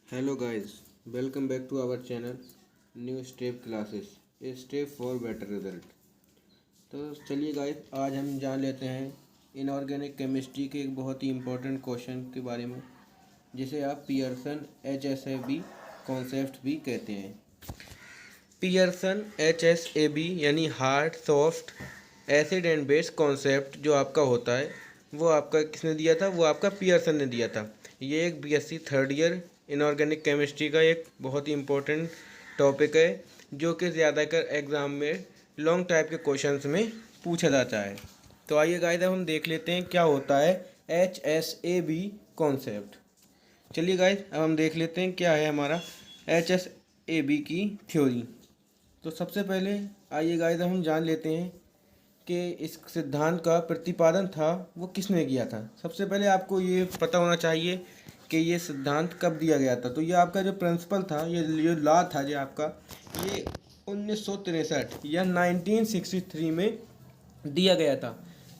Hello guys, welcome back to our channel new step classes a step for better result. तो चलिए guys, आज हम जान लेते हैं इनऑर्गेनिक केमिस्ट्री के एक बहुत ही इम्पोर्टेंट क्वेश्चन के बारे में, जिसे आप पियर्सन HSAB कॉन्सेप्ट भी कहते हैं। पियर्सन HSAB यानी hard soft acid and base concept जो आपका होता है, वो आपका किसने दिया था? वो आपका पियर्सन ने दिया था। ये एक BSc third year inorganic chemistry का एक बहुत ही इम्पोर्टेंट टॉपिक है, जो कि ज़्यादातर एग्ज़ाम में लॉन्ग टाइप के क्वेश्चंस में पूछा जाता है। तो आइए गाइस, अब हम देख लेते हैं क्या होता है HSAB कॉन्सेप्ट। चलिए गाइस, अब हम देख लेते हैं क्या है हमारा HSAB की थ्योरी। तो सबसे पहले आइए गाइस, हम जान लेते हैं कि इस सिद्धांत का प्रतिपादन था वो किसने किया था। सबसे पहले आपको ये पता होना चाहिए कि ये सिद्धांत कब दिया गया था। तो ये आपका जो प्रिंसिपल था, ये लॉ था जो आपका, ये 1963 या 1963 में दिया गया था।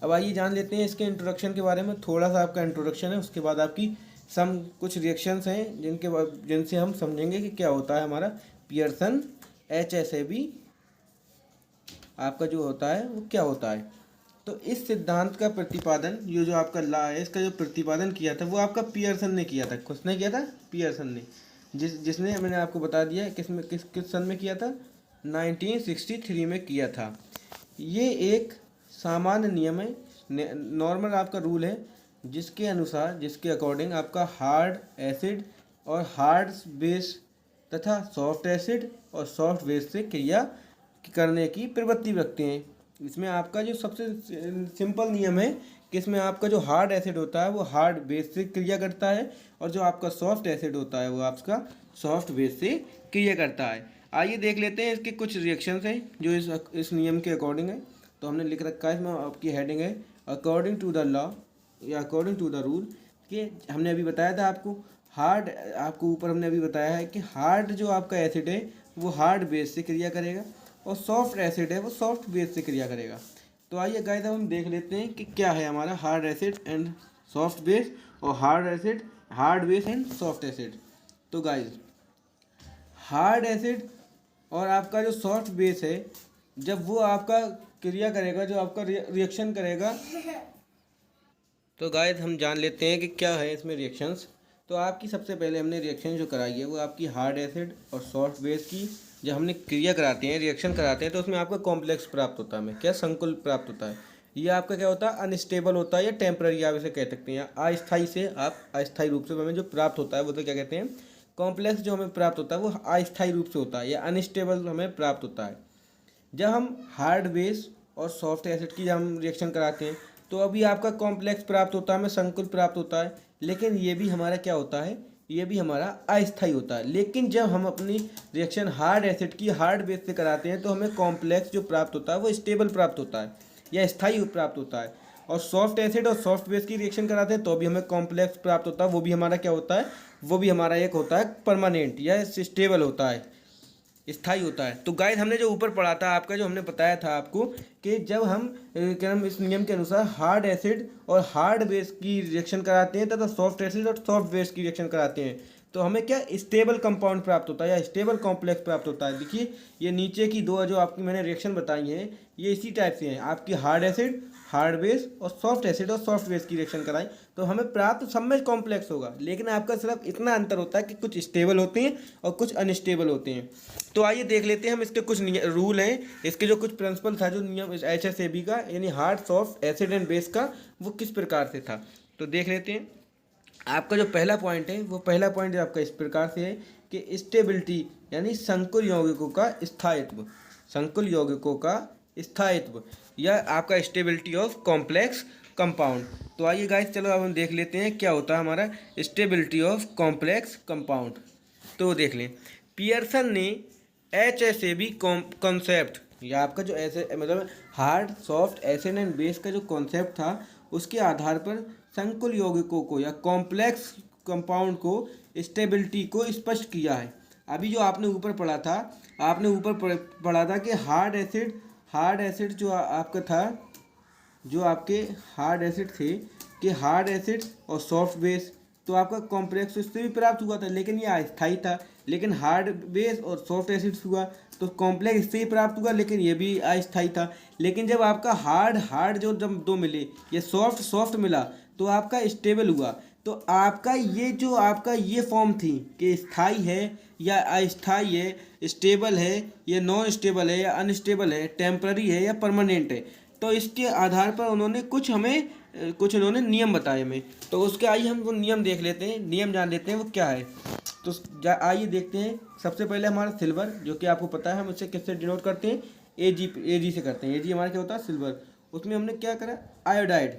अब आइए जान लेते हैं इसके इंट्रोडक्शन के बारे में। थोड़ा सा आपका इंट्रोडक्शन है, उसके बाद आपकी कुछ रिएक्शंस हैं जिनसे हम समझेंगे कि क्या होता है हमारा पियर्सन HSAB आपका जो होता है वो क्या होता है। तो इस सिद्धांत का प्रतिपादन, ये जो आपका लॉ है, इसका जो प्रतिपादन किया था वो आपका पियर्सन ने किया था। किसने किया था? पियर्सन ने। जिसने मैंने आपको बता दिया किस सन में किया था, 1963 में किया था। ये एक सामान्य नियम है, नॉर्मल आपका रूल है, जिसके अनुसार, जिसके अकॉर्डिंग आपका हार्ड एसिड और हार्ड बेस तथा सॉफ्ट एसिड और सॉफ्ट बेस से क्रिया करने की प्रवृत्ति रखते हैं। इसमें आपका जो सबसे सिंपल नियम है कि इसमें आपका जो हार्ड एसिड होता है वो हार्ड बेस से क्रिया करता है, और जो आपका सॉफ्ट एसिड होता है वो आपका सॉफ्ट बेस से क्रिया करता है। आइए देख लेते हैं इसके कुछ रिएक्शंस हैं जो इस नियम के अकॉर्डिंग है। तो हमने लिख रखा है, इसमें आपकी हेडिंग है अकॉर्डिंग टू द लॉ या अकॉर्डिंग टू द रूल। कि हमने अभी बताया था आपको हार्ड, आपको ऊपर हमने अभी बताया है कि हार्ड जो आपका एसिड है वो हार्ड बेस से क्रिया करेगा, और सॉफ्ट एसिड है वो सॉफ्ट बेस से क्रिया करेगा। तो आइए गाइस, अब हम देख लेते हैं कि क्या है हमारा hard acid and soft base, और hard acid, hard base and soft acid. तो गाइस, हार्ड एसिड और आपका जो सॉफ्ट बेस है, जब वो आपका क्रिया करेगा, जो आपका रिएक्शन करेगा, तो गाइस हम जान लेते हैं कि क्या है इसमें रिएक्शंस। तो आपकी सबसे पहले हमने रिएक्शन जो कराई है वो आपकी हार्ड एसिड और सॉफ्ट बेस की जब हमने क्रिया कराते हैं, रिएक्शन कराते हैं, तो उसमें आपका कॉम्प्लेक्स प्राप्त होता है, हमें क्या संकुल प्राप्त होता है। ये आपका क्या होता है, अनस्टेबल होता है या टेम्पररी आप इसे कह सकते हैं, अस्थायी से आप अस्थायी रूप से हमें जो प्राप्त होता है वो तो क्या कहते हैं, कॉम्प्लेक्स जो हमें प्राप्त होता है वो अस्थायी रूप से होता है या अनस्टेबल हमें प्राप्त होता है। जब हम हार्ड बेस और सॉफ्ट एसिड की जब हम रिएक्शन कराते हैं तो अभी आपका कॉम्प्लेक्स प्राप्त होता है, हमें संकुल प्राप्त होता है, लेकिन ये भी हमारा क्या होता है, ये भी हमारा अस्थायी होता है। लेकिन जब हम अपनी रिएक्शन हार्ड एसिड की हार्ड बेस से कराते हैं तो हमें कॉम्प्लेक्स जो प्राप्त होता है वो स्टेबल प्राप्त होता है या स्थायी प्राप्त होता है। और सॉफ्ट एसिड और सॉफ्ट बेस की रिएक्शन कराते हैं तो भी हमें कॉम्प्लेक्स प्राप्त होता है, वो भी हमारा क्या होता है, वो भी हमारा एक होता है परमानेंट या स्टेबल होता है, स्थायी होता है। तो गाइस, हमने जो ऊपर पढ़ा था आपका, जो हमने बताया था आपको कि जब हम क्या नाम इस नियम के अनुसार हार्ड एसिड और हार्ड बेस की रिएक्शन कराते हैं तथा सॉफ्ट एसिड और सॉफ्ट बेस की रिएक्शन कराते हैं तो हमें क्या स्टेबल कंपाउंड प्राप्त होता है या स्टेबल कॉम्प्लेक्स प्राप्त होता है। देखिए, ये नीचे की दो जो आपकी मैंने रिएक्शन बताई हैं ये इसी टाइप से हैं। आपकी हार्ड एसिड, हार्ड बेस और सॉफ्ट एसिड और सॉफ्ट बेस की रिएक्शन कराई तो हमें प्राप्त सब में कॉम्प्लेक्स होगा, लेकिन आपका सिर्फ इतना अंतर होता है कि कुछ स्टेबल होते हैं और कुछ अनस्टेबल होते हैं। तो आइए देख लेते हैं हम इसके कुछ रूल हैं, इसके जो कुछ प्रिंसिपल था जो नियम HSAB का यानी hard soft acid and base का, वो किस प्रकार से था। तो देख लेते हैं। आपका जो पहला पॉइंट है वो पहला पॉइंट आपका इस प्रकार से है कि स्टेबिलिटी यानी संकुल यौगिकों का स्थायित्व, संकुल यौगिकों का स्थायित्व या आपका स्टेबिलिटी ऑफ कॉम्प्लेक्स कंपाउंड। तो आइए गाइस, चलो अब हम देख लेते हैं क्या होता है हमारा स्टेबिलिटी ऑफ कॉम्प्लेक्स कंपाउंड। तो देख लें, पियर्सन ने HSAB कॉन्सेप्ट या आपका जो ऐसे मतलब hard soft acid and base का जो कॉन्सेप्ट था उसके आधार पर संकुल यौगिकों को या कॉम्प्लेक्स कंपाउंड को स्टेबिलिटी को स्पष्ट किया है। अभी जो आपने ऊपर पढ़ा था, आपने ऊपर पढ़ा था कि हार्ड एसिड जो आपका था, जो आपके हार्ड एसिड थे कि हार्ड एसिड और सॉफ्ट बेस तो आपका कॉम्प्लेक्स उससे भी प्राप्त हुआ था, लेकिन ये अस्थायी था। लेकिन हार्ड बेस और सॉफ्ट एसिड्स हुआ तो कॉम्प्लेक्स इससे ही प्राप्त हुआ, लेकिन ये भी अस्थायी था। लेकिन जब आपका हार्ड हार्ड जो जब दो मिले, ये सॉफ्ट सॉफ्ट मिला, तो आपका स्टेबल हुआ। तो आपका ये जो आपका ये फॉर्म थी कि स्थायी है या अस्थायी है, स्टेबल है या नॉन स्टेबल है या अनस्टेबल है, टेम्पररी है या परमानेंट है, तो इसके आधार पर उन्होंने कुछ उन्होंने नियम बताए हमें। तो उसके आइए हम वो नियम देख लेते हैं, नियम जान लेते हैं वो क्या है। तो आइए देखते हैं। सबसे पहले हमारा सिल्वर, जो कि आपको पता है हम उससे किससे डिनोट करते हैं, एजी से करते हैं। एजी हमारा क्या होता है, सिल्वर। उसमें हमने क्या करा, आयोडाइड,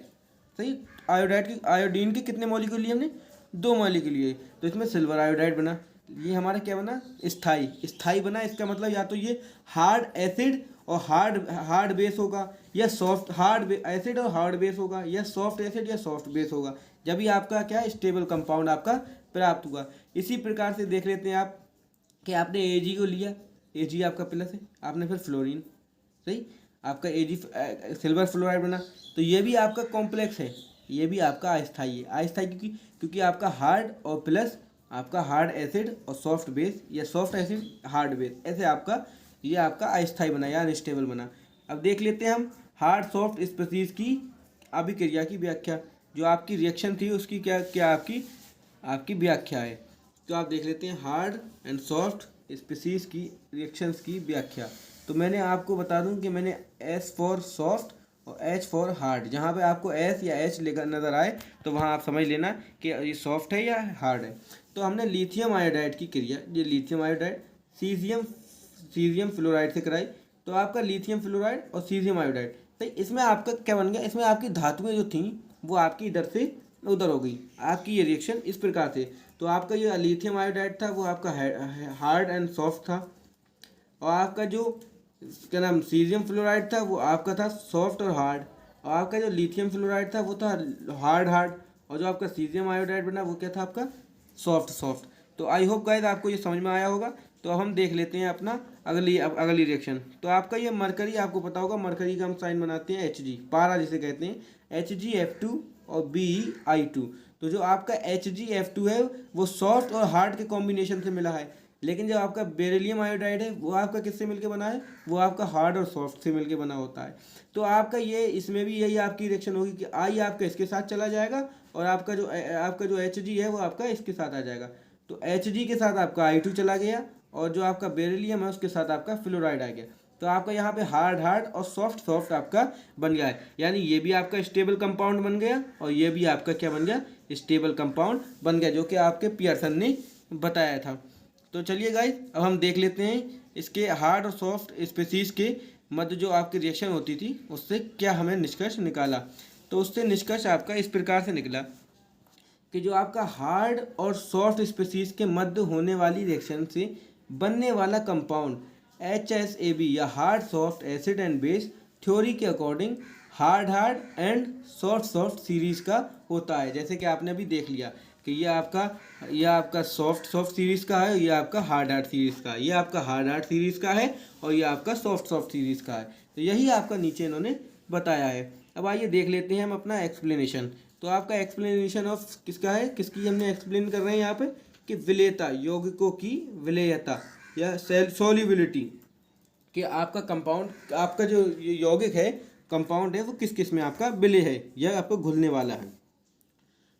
सही। आयोडीन के कितने मॉलिक्यूल लिए हमने, 2 मॉलिक्यूल लिए, तो इसमें सिल्वर आयोडाइड बना। ये हमारा क्या बना, स्थाई बना। इसका मतलब या तो ये हार्ड एसिड और हार्ड बेस होगा, या सॉफ्ट हार्ड एसिड और हार्ड बेस होगा, या सॉफ्ट एसिड या सॉफ्ट बेस होगा। जब भी आपका क्या स्टेबल कंपाउंड आपका प्राप्त हुआ। इसी प्रकार से देख लेते हैं आप कि आपने एजी को लिया, एजी आपका प्लस है, आपने फिर फ्लोरीन, सही, आपका एजी सिल्वर फ्लोराइड बना। तो ये भी आपका कॉम्प्लेक्स है, ये भी आपका अस्थाई है। अस्थाई क्योंकि आपका हार्ड और प्लस आपका हार्ड एसिड और सॉफ्ट बेस, या सॉफ्ट एसिड हार्ड बेस, ऐसे आपका ये आपका अस्थाई बना या अनस्टेबल बना। अब देख लेते हैं हम हार्ड सॉफ्ट स्पीसीज की अभिक्रिया की व्याख्या। जो आपकी रिएक्शन थी उसकी क्या क्या आपकी व्याख्या है। तो आप देख लेते हैं हार्ड एंड सॉफ्ट स्पीसीज की रिएक्शंस की व्याख्या। तो मैंने आपको बता दूं कि मैंने S फॉर सॉफ्ट और H फॉर हार्ड, जहाँ पे आपको S या H लेकर नज़र आए तो वहाँ आप समझ लेना कि ये सॉफ्ट है या हार्ड है। तो हमने लिथियम आयोडाइड की क्रिया, ये लिथियम आयोडाइड सीजियम फ्लोराइड से कराई। तो आपका लिथियम फ्लोराइड और सीजियम आयोडाइड, तो इसमें आपका क्या बन गया, इसमें आपकी धातुएं जो थी वो आपकी इधर से उधर हो गई। आपकी ये रिएक्शन इस प्रकार से, तो आपका ये लिथियम आयोडाइड था वो आपका हार्ड एंड सॉफ्ट था, और आपका जो क्या नाम सीजियम फ्लोराइड था वो आपका था सॉफ्ट और हार्ड, और आपका जो लिथियम फ्लोराइड था वो था हार्ड, और जो आपका सीजियम आयोडाइड बना वो क्या था आपका सॉफ्ट। तो आई होप गाइस आपको ये समझ में आया होगा। तो अब हम देख लेते हैं अपना अगली रिएक्शन। तो आपका ये मरकरी, आपको पता होगा मरकरी का हम साइन बनाते हैं Hg, पारा जिसे कहते हैं, HgF2 और BeI2। तो जो आपका HgF2 है वो सॉफ्ट और हार्ड के कॉम्बिनेशन से मिला है, लेकिन जो आपका बेरिलियम आयोडाइड है वो आपका किससे मिलके बना है, वो आपका हार्ड और सॉफ्ट से मिलके बना होता है। तो आपका ये इसमें भी यही आपकी रिएक्शन होगी कि आई आपका इसके साथ चला जाएगा, और आपका जो Hg है वो आपका इसके साथ आ जाएगा। तो Hg के साथ आपका I2 चला गया, और जो आपका बेरिलियम है उसके साथ आपका फ्लोराइड आ गया। तो आपका यहाँ पे हार्ड और सॉफ्ट आपका बन गया है, यानी ये भी आपका स्टेबल कंपाउंड बन गया, और ये भी आपका क्या बन गया, स्टेबल कंपाउंड बन गया, जो कि आपके पियर्सन ने बताया था। तो चलिए गाइस अब हम देख लेते हैं इसके हार्ड और सॉफ्ट स्पीसीज के मध्य जो आपकी रिएक्शन होती थी उससे क्या हमें निष्कर्ष निकाला। तो उससे निष्कर्ष आपका इस प्रकार से निकला कि जो आपका हार्ड और सॉफ्ट स्पीसीज के मध्य होने वाली रिएक्शन से बनने वाला कंपाउंड HSAB या hard soft acid and base theory के according hard and soft series का होता है। जैसे कि आपने अभी देख लिया कि ये आपका सॉफ्ट सीरीज का है, ये आपका हार्ड सीरीज का है, ये आपका हार्ड सीरीज का है, और ये आपका सॉफ्ट सीरीज का है। तो यही आपका नीचे इन्होंने बताया है। अब आइए देख लेते हैं हम अपना एक्सप्लेनेशन। तो आपका एक्सप्लेनेशन ऑफ किसका है, किसकी हमने एक्सप्लेन कर रहे हैं यहाँ पे कि विलेयता, यौगिकों की विलेयता या सॉल्युबिलिटी, कि आपका कंपाउंड, आपका जो यौगिक है कंपाउंड है वो किस किस में आपका विलेय है या आपको घुलने वाला है।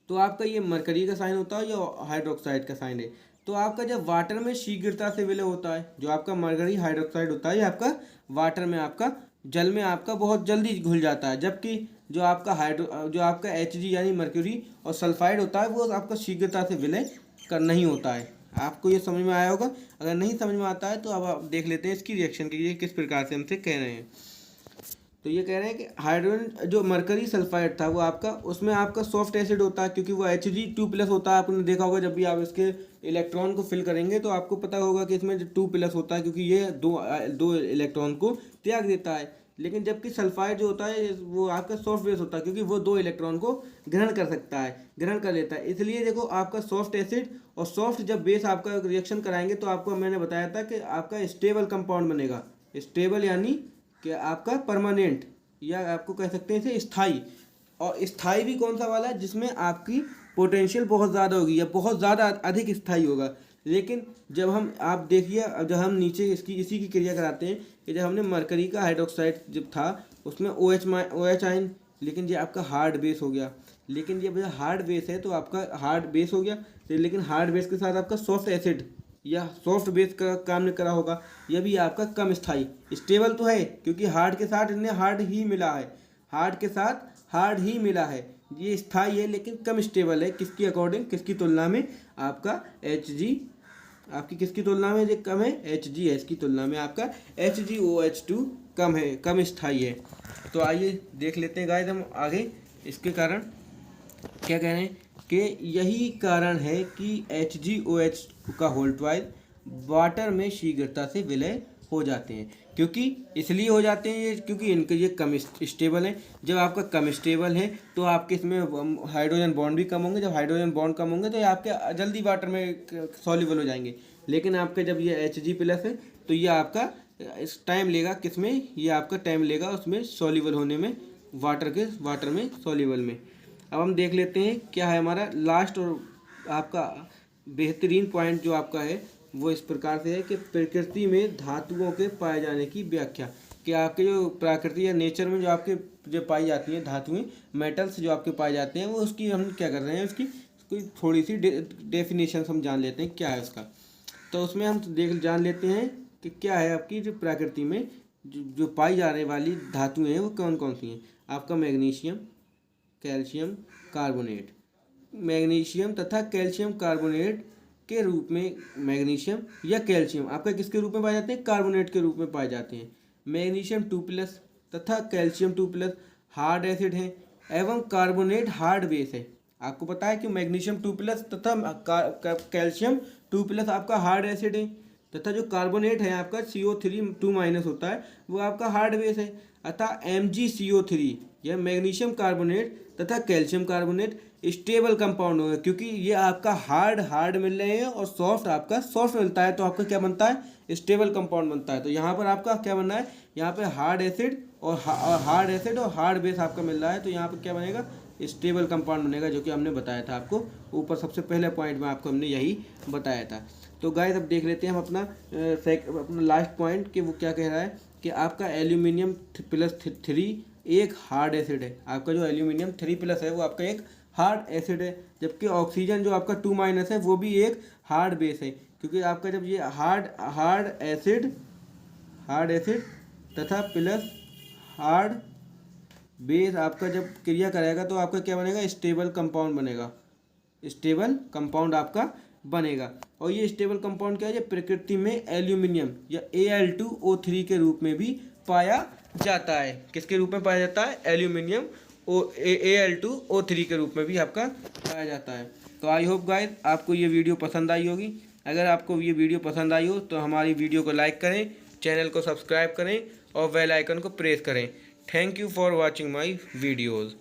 तो आपका ये मरकरी का साइन होता है या हाइड्रोक्साइड का साइन है। तो आपका जब वाटर में शीघ्रता से विलय होता है, जो आपका मरकरी हाइड्रोक्साइड होता है, आपका वाटर में आपका जल में आपका बहुत जल्दी घुल जाता है, जबकि जो आपका Hg यानी मर्क्यूरी और सल्फाइड होता है वो आपका शीघ्रता से विलय नहीं होता है। आपको ये समझ में आया होगा। अगर नहीं समझ में आता है तो अब आप देख लेते हैं इसकी रिएक्शन की, ये किस प्रकार से हमसे कह रहे हैं। तो ये कह रहे हैं कि हाइड्रोजन जो मरकरी सल्फाइड था वो आपका, उसमें आपका सॉफ्ट एसिड होता है, क्योंकि वो Hg2+ होता है। आपने देखा होगा जब भी आप इसके इलेक्ट्रॉन को फिल करेंगे तो आपको पता होगा कि इसमें 2+ होता है, क्योंकि ये दो इलेक्ट्रॉन को त्याग देता है। लेकिन जबकि सल्फाइड जो होता है वो आपका सॉफ्ट बेस होता है, क्योंकि वो 2 इलेक्ट्रॉन को ग्रहण कर लेता है। इसलिए देखो आपका सॉफ्ट एसिड और सॉफ्ट जब बेस आपका रिएक्शन कराएंगे तो आपको मैंने बताया था कि आपका स्टेबल कंपाउंड बनेगा। स्टेबल यानी कि आपका परमानेंट, या आपको कह सकते हैं इसे स्थाई। और स्थाई भी कौन सा वाला है, जिसमें आपकी पोटेंशियल बहुत ज़्यादा होगी या बहुत ज़्यादा अधिक स्थायी होगा। लेकिन जब हम आप देखिए, अब जब हम नीचे इसी की क्रिया कराते हैं कि जब हमने मरकरी का हाइड्रोक्साइड जब था उसमें OH आयन, लेकिन ये आपका हार्ड बेस हो गया। लेकिन ये भैया हार्ड बेस है तो आपका हार्ड बेस हो गया, तो लेकिन हार्ड बेस के साथ आपका सॉफ्ट एसिड या सॉफ्ट बेस का काम नहीं करा होगा, यह भी आपका कम स्थायी। स्टेबल तो है क्योंकि हार्ड के साथ इन्हें हार्ड ही मिला है, हार्ड के साथ हार्ड ही मिला है, ये स्थायी है लेकिन कम स्टेबल है। किसकी अकॉर्डिंग, किसकी तुलना में, आपका Hg, आपकी किसकी तुलना में ये कम है, HgS की तुलना में आपका HgOH2 कम है, कम स्थायी है। तो आइए देख लेते हैं गाइस हम आगे इसके कारण क्या कह रहे हैं कि यही कारण है कि HgOH का होल्टवाइज वाटर में शीघ्रता से विलय हो जाते हैं। क्योंकि इसलिए हो जाते हैं ये क्योंकि इनके ये कम स्टेबल है। जब आपका कम स्टेबल है तो आपके इसमें हाइड्रोजन बॉन्ड भी कम होंगे, जब हाइड्रोजन बॉन्ड कम होंगे तो ये आपके जल्दी वाटर में सॉल्युबल हो जाएंगे। लेकिन आपके जब ये Hg+ है तो ये आपका टाइम लेगा, किसमें, ये आपका टाइम लेगा उसमें सॉल्युबल होने में, वाटर में सॉल्युबल में। अब हम देख लेते हैं क्या है हमारा लास्ट और आपका बेहतरीन पॉइंट जो आपका है वो इस प्रकार से है कि प्रकृति में धातुओं के पाए जाने की व्याख्या। कि आपके जो प्रकृति या नेचर में जो आपके जो पाई जाती हैं धातुएं, मेटल्स जो आपके पाए जाते हैं, वो उसकी हम क्या कर रहे हैं, उसकी थोड़ी सी डेफिनेशन हम जान लेते हैं क्या है उसका। तो उसमें हम जान लेते हैं कि क्या है आपकी जो प्रकृति में जो पाई जाने वाली धातुएं हैं वो कौन कौन सी हैं। आपका मैग्नीशियम, कैल्शियम कार्बोनेट, मैग्नीशियम तथा कैल्शियम कार्बोनेट के रूप में, मैग्नीशियम या कैल्शियम आपका किसके रूप में पाए जाते हैं, कार्बोनेट के रूप में पाए जाते हैं। मैग्नीशियम 2+ तथा कैल्शियम 2+ हार्ड एसिड हैं एवं कार्बोनेट हार्ड बेस है। आपको पता है कि मैग्नीशियम 2+ तथा कैल्शियम 2+ आपका हार्ड एसिड है, तथा जो कार्बोनेट है आपका CO3 2- होता है वो आपका हार्ड बेस है। अतः MgCO3 यह मैग्नीशियम कार्बोनेट तथा कैल्शियम कार्बोनेट स्टेबल कंपाउंड होगा, क्योंकि ये आपका हार्ड मिल रहे हैं और सॉफ्ट आपका सॉफ्ट मिलता है, तो आपका क्या बनता है, स्टेबल कंपाउंड बनता है। तो यहाँ पर आपका क्या बनना है, यहाँ पे हार्ड एसिड और हार्ड बेस आपका मिल रहा है, तो यहाँ पर क्या बनेगा, स्टेबल कंपाउंड बनेगा, जो कि हमने बताया था आपको ऊपर सबसे पहले पॉइंट में आपको हमने यही बताया था। तो गाइस अब देख लेते हैं हम अपना लास्ट पॉइंट कि वो क्या कह रहा है कि आपका एल्यूमिनियम +3 एक हार्ड एसिड है। आपका जो एल्यूमिनियम 3+ है वो आपका एक हार्ड एसिड है, जबकि ऑक्सीजन जो आपका 2- है वो भी एक हार्ड बेस है। क्योंकि आपका जब ये हार्ड एसिड तथा प्लस हार्ड बेस आपका जब क्रिया करेगा तो आपका क्या बनेगा, स्टेबल कंपाउंड बनेगा, स्टेबल कंपाउंड आपका बनेगा। और ये स्टेबल कंपाउंड क्या है, प्रकृति में एल्यूमिनियम या Al2O3 के रूप में भी पाया जाता है। किसके रूप में पाया जाता है, एल्यूमिनियम Al2O3 के रूप में भी आपका पाया जाता है। तो आई होप गाइस आपको ये वीडियो पसंद आई होगी। अगर आपको ये वीडियो पसंद आई हो तो हमारी वीडियो को लाइक करें, चैनल को सब्सक्राइब करें और बेल आइकन को प्रेस करें। Thank you for watching my videos.